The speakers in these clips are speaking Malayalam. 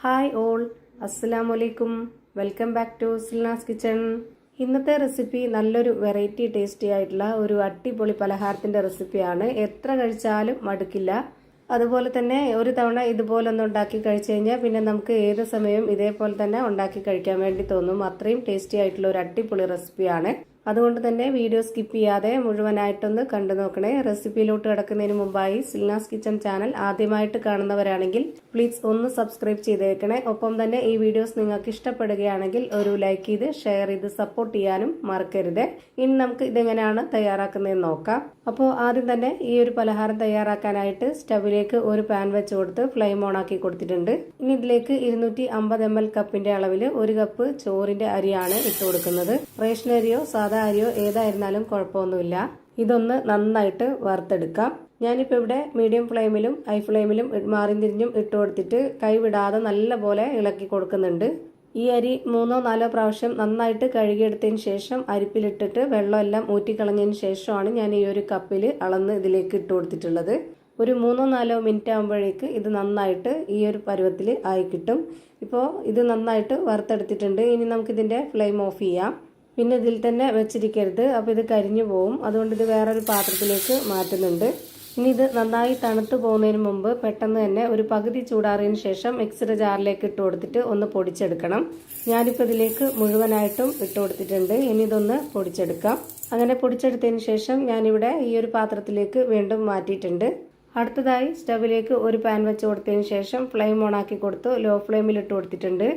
ഹായ് ഓൾ, അസ്സലാമു അലൈക്കും. Welcome back to Silna's kitchen. ഇന്നത്തെ റെസിപ്പി നല്ലൊരു വെറൈറ്റി ടേസ്റ്റി ആയിട്ടുള്ള ഒരു അടിപൊളി പലഹാരത്തിൻ്റെ റെസിപ്പിയാണ്. എത്ര കഴിച്ചാലും മടുക്കില്ല. അതുപോലെ തന്നെ ഒരു തവണ ഇതുപോലെ ഒന്ന് ഉണ്ടാക്കി കഴിച്ചു കഴിഞ്ഞാൽ പിന്നെ നമുക്ക് ഏത് സമയവും ഇതേപോലെ തന്നെ ഉണ്ടാക്കി കഴിക്കാൻ വേണ്ടി തോന്നും. അത്രയും ടേസ്റ്റി ആയിട്ടുള്ള ഒരു അടിപൊളി റെസിപ്പിയാണ്. അതുകൊണ്ട് തന്നെ വീഡിയോ സ്കിപ്പ് ചെയ്യാതെ മുഴുവനായിട്ടൊന്ന് കണ്ടു നോക്കണേ. റെസിപ്പിയിലോട്ട് കിടക്കുന്നതിന് മുമ്പായി സിൽനാസ് കിച്ചൺ ചാനൽ ആദ്യമായിട്ട് കാണുന്നവരാണെങ്കിൽ പ്ലീസ് ഒന്ന് സബ്സ്ക്രൈബ് ചെയ്തേക്കണേ. ഒപ്പം തന്നെ ഈ വീഡിയോസ് നിങ്ങൾക്ക് ഇഷ്ടപ്പെടുകയാണെങ്കിൽ ഒരു ലൈക്ക് ചെയ്ത് ഷെയർ ചെയ്ത് സപ്പോർട്ട് ചെയ്യാനും മറക്കരുത്. ഇനി നമുക്ക് ഇതെങ്ങനെയാണ് തയ്യാറാക്കുന്നതെന്ന് നോക്കാം. അപ്പോൾ ആദ്യം തന്നെ ഈ ഒരു പലഹാരം തയ്യാറാക്കാനായിട്ട് സ്റ്റവിലേക്ക് ഒരു പാൻ വെച്ച് കൊടുത്ത് ഫ്ലെയിം ഓൺ ആക്കി കൊടുത്തിട്ടുണ്ട്. ഇനി ഇതിലേക്ക് 250 ml കപ്പിന്റെ അളവിൽ 1 കപ്പ് ചോറിന്റെ അരിയാണ് ഇട്ട് കൊടുക്കുന്നത്. റേഷൻ അരിയോ സാധാ അരിയോ ഏതായിരുന്നാലും കുഴപ്പമൊന്നുമില്ല. ഇതൊന്ന് നന്നായിട്ട് വറുത്തെടുക്കാം. ഞാനിപ്പോൾ ഇവിടെ മീഡിയം ഫ്ലെയിമിലും ഹൈ ഫ്ലെയിമിലും മാറിയും തിരിഞ്ഞും ഇട്ട് കൊടുത്തിട്ട് കൈവിടാതെ നല്ലപോലെ ഇളക്കി കൊടുക്കുന്നുണ്ട്. ഈ അരി 3-4 പ്രാവശ്യം നന്നായിട്ട് കഴുകിയെടുത്തതിന് ശേഷം അരിപ്പിലിട്ടിട്ട് വെള്ളമെല്ലാം ഊറ്റിക്കളഞ്ഞതിന് ശേഷമാണ് ഞാൻ ഈ ഒരു കപ്പിൽ അളന്ന് ഇതിലേക്ക് ഇട്ട് കൊടുത്തിട്ടുള്ളത്. ഒരു 3-4 മിനിറ്റ് ആകുമ്പോഴേക്ക് ഇത് നന്നായിട്ട് ഈ ഒരു പരുവത്തിൽ ആയി കിട്ടും. ഇപ്പോൾ ഇത് നന്നായിട്ട് വറുത്തെടുത്തിട്ടുണ്ട്. ഇനി നമുക്കിതിൻ്റെ ഫ്ലെയിം ഓഫ് ചെയ്യാം. പിന്നെ ഇതിൽ തന്നെ വെച്ചിരിക്കരുത്, അപ്പോൾ ഇത് കരിഞ്ഞു പോവും. അതുകൊണ്ട് ഇത് വേറൊരു പാത്രത്തിലേക്ക് മാറ്റുന്നുണ്ട്. ഇനി ഇത് നന്നായി തണുത്ത് പോകുന്നതിന് മുമ്പ് പെട്ടെന്ന് തന്നെ ഒരു പകുതി ചൂടാറിയതിന് ശേഷം മിക്സിയുടെ ജാറിലേക്ക് ഇട്ട് കൊടുത്തിട്ട് ഒന്ന് പൊടിച്ചെടുക്കണം. ഞാനിപ്പോൾ ഇതിലേക്ക് മുഴുവനായിട്ടും ഇട്ട് കൊടുത്തിട്ടുണ്ട്. ഇനി ഇതൊന്ന് പൊടിച്ചെടുക്കാം. അങ്ങനെ പൊടിച്ചെടുത്തതിന് ശേഷം ഞാനിവിടെ ഈ ഒരു പാത്രത്തിലേക്ക് വീണ്ടും മാറ്റിയിട്ടുണ്ട്. അടുത്തതായി സ്റ്റവിലേക്ക് ഒരു പാൻ വെച്ച് കൊടുത്തതിന് ശേഷം ഫ്ലെയിം ഓൺ ആക്കി കൊടുത്ത് ലോ ഫ്ലെയിമിൽ ഇട്ട് കൊടുത്തിട്ടുണ്ട്.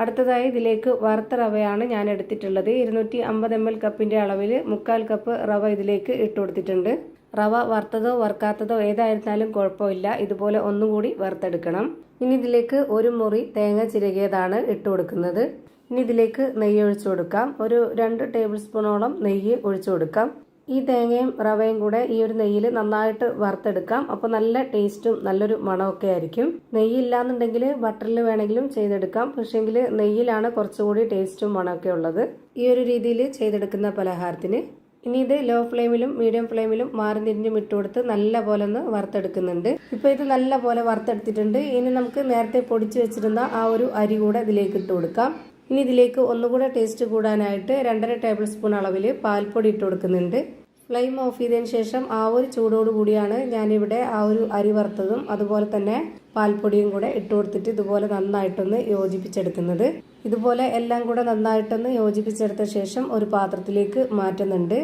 അടുത്തതായി ഇതിലേക്ക് വറുത്ത റവയാണ് ഞാൻ എടുത്തിട്ടുള്ളത്. 250 ml കപ്പിന്റെ അളവിൽ 1/4 കപ്പ് റവ ഇതിലേക്ക് ഇട്ട് കൊടുത്തിട്ടുണ്ട്. റവ വറുത്തതോ വറുക്കാത്തതോ ഏതായിരുന്നാലും കുഴപ്പമില്ല. ഇതുപോലെ ഒന്നുകൂടി വറുത്തെടുക്കണം. ഇനി ഇതിലേക്ക് ഒരു മുറി തേങ്ങ ചിരകിയതാണ് ഇട്ട് കൊടുക്കുന്നത്. ഇനി ഇതിലേക്ക് നെയ്യ് ഒഴിച്ചു കൊടുക്കാം. ഒരു 2 ടേബിൾ സ്പൂണോളം നെയ്യ് ഒഴിച്ചു കൊടുക്കാം. ഈ തേങ്ങയും റവയും കൂടെ ഈ ഒരു നെയ്യിൽ നന്നായിട്ട് വറുത്തെടുക്കാം. അപ്പോൾ നല്ല ടേസ്റ്റും നല്ലൊരു മണമൊക്കെ ആയിരിക്കും. നെയ്യില്ലാന്നുണ്ടെങ്കിൽ ബട്ടറിൽ വേണമെങ്കിലും ചെയ്തെടുക്കാം. പക്ഷേങ്കിൽ നെയ്യിലാണ് കുറച്ചുകൂടി ടേസ്റ്റും മണമൊക്കെ ഉള്ളത് ഈ ഒരു രീതിയിൽ ചെയ്തെടുക്കുന്ന പലഹാരത്തിന്. ഇനി ഇത് ലോ ഫ്ലെയിമിലും മീഡിയം ഫ്ലെയിമിലും മാറി തിരിഞ്ഞും ഇട്ട് കൊടുത്ത് നല്ല പോലെ ഒന്ന് വറുത്തെടുക്കുന്നുണ്ട്. ഇപ്പോൾ ഇത് നല്ല പോലെ വറുത്തെടുത്തിട്ടുണ്ട്. ഇനി നമുക്ക് നേരത്തെ പൊടിച്ചു വെച്ചിരുന്ന ആ ഒരു അരി കൂടെ ഇതിലേക്ക് ഇട്ട് കൊടുക്കാം. ഇനി ഇതിലേക്ക് ഒന്നുകൂടെ ടേസ്റ്റ് കൂടാനായിട്ട് 2.5 ടേബിൾ സ്പൂൺ അളവിൽ പാൽപ്പൊടി ഇട്ട് കൊടുക്കുന്നുണ്ട്. ഫ്ലെയിം ഓഫ് ചെയ്തതിന് ശേഷം ആ ഒരു ചൂടോട് കൂടിയാണ് ഞാനിവിടെ ആ ഒരു അരി വറുത്തതും അതുപോലെ തന്നെ പാൽപ്പൊടിയും കൂടെ ഇട്ട് കൊടുത്തിട്ട് ഇതുപോലെ നന്നായിട്ടൊന്ന് യോജിപ്പിച്ചെടുക്കുന്നത്. ഇതുപോലെ എല്ലാം കൂടെ നന്നായിട്ടൊന്ന് യോജിപ്പിച്ചെടുത്ത ശേഷം ഒരു പാത്രത്തിലേക്ക് മാറ്റുന്നുണ്ട്.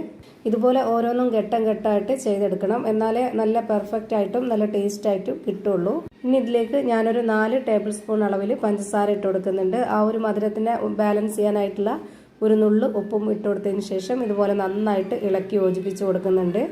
ഇതുപോലെ ഓരോന്നും ഘട്ടമായിട്ട് ചെയ്തെടുക്കണം. എന്നാലേ നല്ല പെർഫെക്റ്റ് ആയിട്ടും നല്ല ടേസ്റ്റ് ആയിട്ടും കിട്ടുള്ളൂ. ഇനി ഇതിലേക്ക് ഞാനൊരു 4 ടേബിൾ സ്പൂൺ അളവിൽ പഞ്ചസാര ഇട്ട് കൊടുക്കുന്നുണ്ട്. ആ ഒരു മധുരത്തിനെ ബാലൻസ് ചെയ്യാനായിട്ടുള്ള ഒരു നുള്ളു ഉപ്പും ഇട്ട് കൊടുത്തതിന് ശേഷം ഇതുപോലെ നന്നായിട്ട് ഇളക്കി യോജിപ്പിച്ച് കൊടുക്കുന്നുണ്ട്.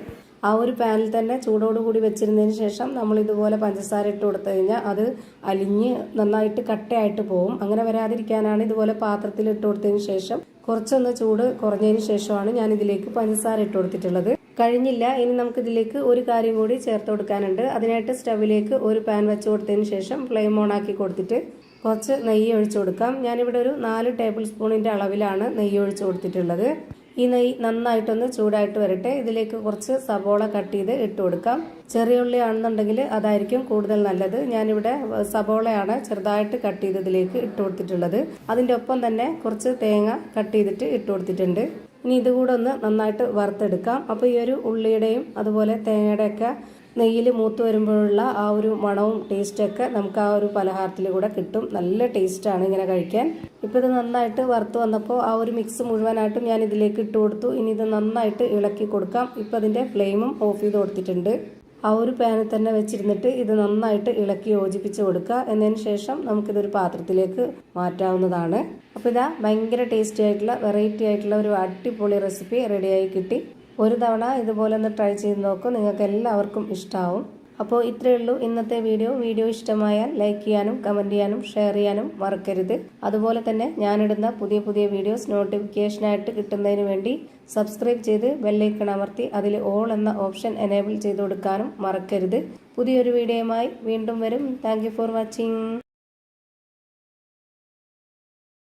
ആ ഒരു പാനിൽ തന്നെ ചൂടോടുകൂടി വെച്ചിരുന്നതിന് ശേഷം നമ്മൾ ഇതുപോലെ പഞ്ചസാര ഇട്ട് കൊടുത്തു കഴിഞ്ഞാൽ അത് അലിഞ്ഞ് നന്നായിട്ട് കട്ടയായിട്ട് പോകും. അങ്ങനെ വരാതിരിക്കാനാണ് ഇതുപോലെ പാത്രത്തിൽ ഇട്ട് കൊടുത്തതിന് ശേഷം കുറച്ചൊന്ന് ചൂട് കുറഞ്ഞതിന് ശേഷമാണ് ഞാൻ ഇതിലേക്ക് പഞ്ചസാര ഇട്ട് കൊടുത്തിട്ടുള്ളത്. കഴിഞ്ഞില്ല, ഇനി നമുക്കിതിലേക്ക് ഒരു കാര്യം കൂടി ചേർത്ത് കൊടുക്കാനുണ്ട്. അതിനായിട്ട് സ്റ്റവിലേക്ക് ഒരു പാൻ വെച്ച് കൊടുത്തതിന് ശേഷം ഫ്ലെയിം ഓൺ ആക്കി കൊടുത്തിട്ട് കുറച്ച് നെയ്യ് ഒഴിച്ചു കൊടുക്കാം. ഞാനിവിടെ ഒരു 4 ടേബിൾ സ്പൂണിൻ്റെ അളവിലാണ് നെയ്യ് ഒഴിച്ചു കൊടുത്തിട്ടുള്ളത്. ഈ നെയ്യ് നന്നായിട്ടൊന്ന് ചൂടായിട്ട് വരട്ടെ. ഇതിലേക്ക് കുറച്ച് സബോള കട്ട് ചെയ്ത് ഇട്ട് കൊടുക്കാം. ചെറിയ ഉള്ളി ആണെന്നുണ്ടെങ്കിൽ അതായിരിക്കും കൂടുതൽ നല്ലത്. ഞാനിവിടെ സബോളയാണ് ചെറുതായിട്ട് കട്ട് ചെയ്ത് ഇതിലേക്ക് ഇട്ട് കൊടുത്തിട്ടുള്ളത്. അതിൻ്റെ ഒപ്പം തന്നെ കുറച്ച് തേങ്ങ കട്ട് ചെയ്തിട്ട് ഇട്ട് കൊടുത്തിട്ടുണ്ട്. ഇനി ഇതുകൂടെ ഒന്ന് നന്നായിട്ട് വറുത്തെടുക്കാം. അപ്പോൾ ഈ ഒരു ഉള്ളിയുടെയും അതുപോലെ തേങ്ങയുടെയൊക്കെ നെയ്യിൽ മൂത്ത് വരുമ്പോഴുള്ള ആ ഒരു മണവും ടേസ്റ്റൊക്കെ നമുക്ക് ആ ഒരു പലഹാരത്തിൽ കൂടെ കിട്ടും. നല്ല ടേസ്റ്റാണ് ഇങ്ങനെ കഴിക്കാൻ. ഇപ്പോൾ ഇത് നന്നായിട്ട് വറുത്ത് വന്നപ്പോൾ ആ ഒരു മിക്സ് മുഴുവനായിട്ടും ഞാൻ ഇതിലേക്ക് ഇട്ട് കൊടുത്തു. ഇനി ഇത് നന്നായിട്ട് ഇളക്കി കൊടുക്കാം. ഇപ്പോൾ അതിൻ്റെ ഫ്ലെയിമും ഓഫ് ചെയ്ത് കൊടുത്തിട്ടുണ്ട്. ആ ഒരു പാനിൽ തന്നെ വെച്ചിരുന്നിട്ട് ഇത് നന്നായിട്ട് ഇളക്കി യോജിപ്പിച്ച് കൊടുക്കുക. എന്നതിന് ശേഷം നമുക്കിതൊരു പാത്രത്തിലേക്ക് മാറ്റാവുന്നതാണ്. അപ്പോൾ ഇതാ ഭയങ്കര ടേസ്റ്റി ആയിട്ടുള്ള വെറൈറ്റി ആയിട്ടുള്ള ഒരു അടിപൊളി റെസിപ്പി റെഡിയായി കിട്ടി. ഒരു തവണ ഇതുപോലെ ഒന്ന് ട്രൈ ചെയ്ത് നോക്കും. നിങ്ങൾക്ക് എല്ലാവർക്കും ഇഷ്ടമാവും. അപ്പോൾ ഇത്രയേ ഉള്ളൂ ഇന്നത്തെ വീഡിയോ ഇഷ്ടമായാൽ ലൈക്ക് ചെയ്യാനും കമൻറ്റ് ചെയ്യാനും ഷെയർ ചെയ്യാനും മറക്കരുത്. അതുപോലെ തന്നെ ഞാനിടുന്ന പുതിയ വീഡിയോസ് നോട്ടിഫിക്കേഷനായിട്ട് കിട്ടുന്നതിന് വേണ്ടി സബ്സ്ക്രൈബ് ചെയ്ത് ബെല്ലൈക്കൺ അമർത്തി അതിൽ ഓൾ എന്ന ഓപ്ഷൻ എനേബിൾ ചെയ്ത് കൊടുക്കാനും മറക്കരുത്. പുതിയൊരു വീഡിയോയുമായി വീണ്ടും വരും. Thank you for watching.